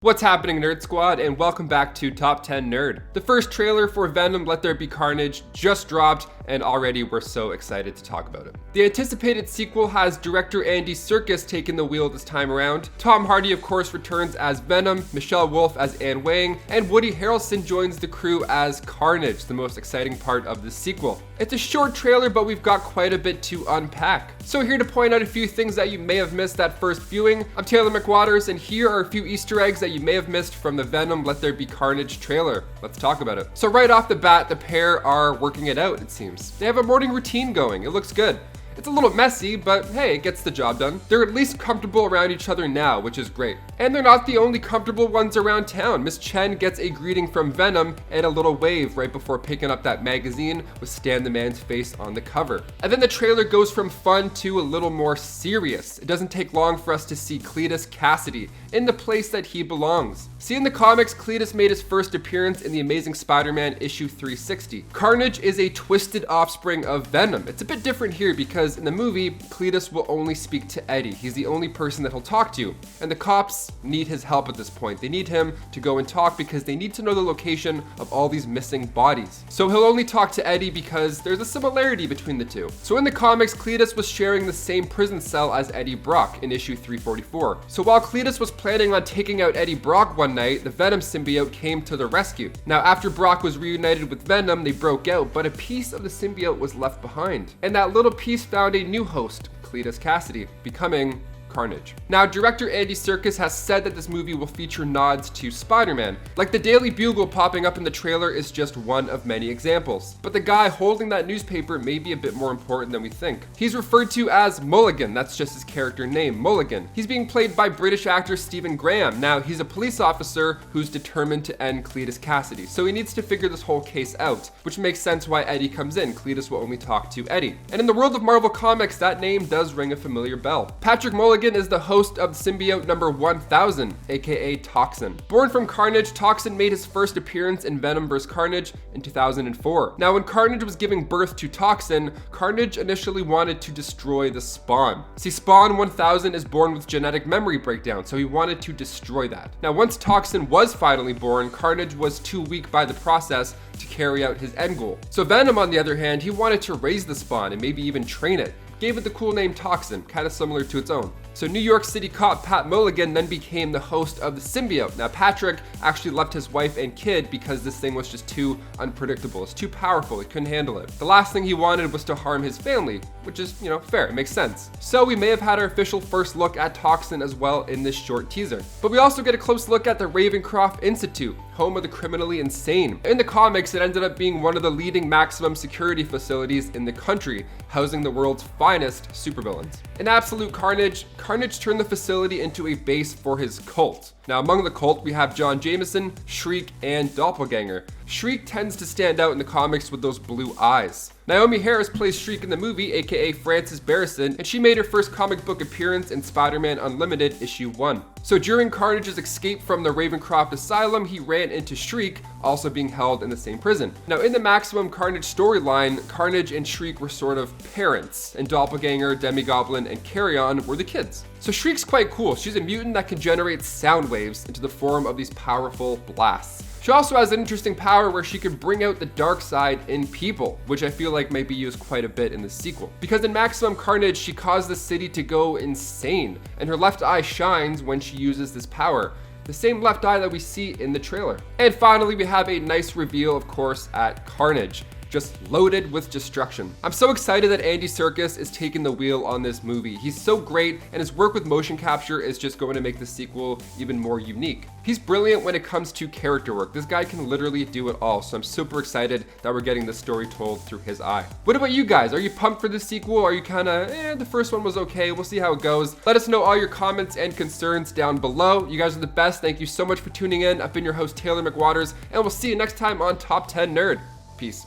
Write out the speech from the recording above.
What's happening, Nerd Squad, and welcome back to Top 10 Nerd. The first trailer for Venom, Let There Be Carnage just dropped, and already we're so excited to talk about it. The anticipated sequel has director Andy Serkis taking the wheel this time around. Tom Hardy, of course, returns as Venom, Michelle Wolf as Anne Wang, and Woody Harrelson joins the crew as Carnage, the most exciting part of the sequel. It's a short trailer, but we've got quite a bit to unpack. So here to point out a few things that you may have missed at first viewing, I'm Taylor McWatters, and here are a few Easter eggs that you may have missed from the Venom Let There Be Carnage trailer. Let's talk about it. So right off the bat, the pair are working it out, it seems. They have a morning routine going. It looks good. It's a little messy, but hey, it gets the job done. They're at least comfortable around each other now, which is great. And they're not the only comfortable ones around town. Miss Chen gets a greeting from Venom and a little wave right before picking up that magazine with Stan the Man's face on the cover. And then the trailer goes from fun to a little more serious. It doesn't take long for us to see Cletus Cassidy in the place that he belongs. See, in the comics, Cletus made his first appearance in the Amazing Spider-Man issue 360. Carnage is a twisted offspring of Venom. It's a bit different here because in the movie, Cletus will only speak to Eddie. He's the only person that he'll talk to. And the cops need his help at this point. They need him to go and talk because they need to know the location of all these missing bodies. So he'll only talk to Eddie because there's a similarity between the two. So in the comics, Cletus was sharing the same prison cell as Eddie Brock in issue 344. So while Cletus was planning on taking out Eddie Brock one night, the Venom symbiote came to the rescue. Now, after Brock was reunited with Venom, they broke out, but a piece of the symbiote was left behind. And that little piece found a new host, Cletus Cassidy, becoming Carnage. Now, director Andy Serkis has said that this movie will feature nods to Spider-Man. Like the Daily Bugle popping up in the trailer is just one of many examples. But the guy holding that newspaper may be a bit more important than we think. He's referred to as Mulligan, that's just his character name, Mulligan. He's being played by British actor Stephen Graham. Now, he's a police officer who's determined to end Cletus Cassidy, so he needs to figure this whole case out, which makes sense why Eddie comes in. Cletus will only talk to Eddie. And in the world of Marvel Comics, that name does ring a familiar bell. Patrick Mulligan is the host of symbiote number 1000, aka Toxin. Born from Carnage, Toxin made his first appearance in Venom vs. Carnage in 2004. Now, when Carnage was giving birth to Toxin, Carnage initially wanted to destroy the Spawn. See, Spawn 1000 is born with genetic memory breakdown, so he wanted to destroy that. Now, once Toxin was finally born, Carnage was too weak by the process to carry out his end goal. So Venom, on the other hand, he wanted to raise the Spawn and maybe even train it. Gave it the cool name Toxin, kind of similar to its own. So New York City cop Pat Mulligan then became the host of the symbiote. Now, Patrick actually left his wife and kid because this thing was just too unpredictable. It's too powerful, he couldn't handle it. The last thing he wanted was to harm his family, which is, fair, it makes sense. So we may have had our official first look at Toxin as well in this short teaser. But we also get a close look at the Ravencroft Institute, home of the criminally insane. In the comics, it ended up being one of the leading maximum security facilities in the country, housing the world's finest supervillains. In absolute carnage, Carnage turned the facility into a base for his cult. Now, among the cult, we have John Jameson, Shriek, and Doppelganger. Shriek tends to stand out in the comics with those blue eyes. Naomi Harris plays Shriek in the movie, aka Frances Barrison, and she made her first comic book appearance in Spider-Man Unlimited issue 1. So during Carnage's escape from the Ravencroft Asylum, he ran into Shriek, also being held in the same prison. Now, in the Maximum Carnage storyline, Carnage and Shriek were sort of parents, and Doppelganger, Demi-Goblin, and Carrion were the kids. So Shriek's quite cool. She's a mutant that can generate sound waves into the form of these powerful blasts. She also has an interesting power where she can bring out the dark side in people, which I feel like might be used quite a bit in the sequel. Because in Maximum Carnage, she caused the city to go insane, and her left eye shines when she uses this power. The same left eye that we see in the trailer. And finally, we have a nice reveal, of course, at Carnage. Just loaded with destruction. I'm so excited that Andy Serkis is taking the wheel on this movie. He's so great, and his work with motion capture is just going to make the sequel even more unique. He's brilliant when it comes to character work. This guy can literally do it all, so I'm super excited that we're getting this story told through his eye. What about you guys? Are you pumped for this sequel? Or are you kind of, the first one was okay, we'll see how it goes. Let us know all your comments and concerns down below. You guys are the best. Thank you so much for tuning in. I've been your host, Taylor McWatters, and we'll see you next time on Top 10 Nerd. Peace.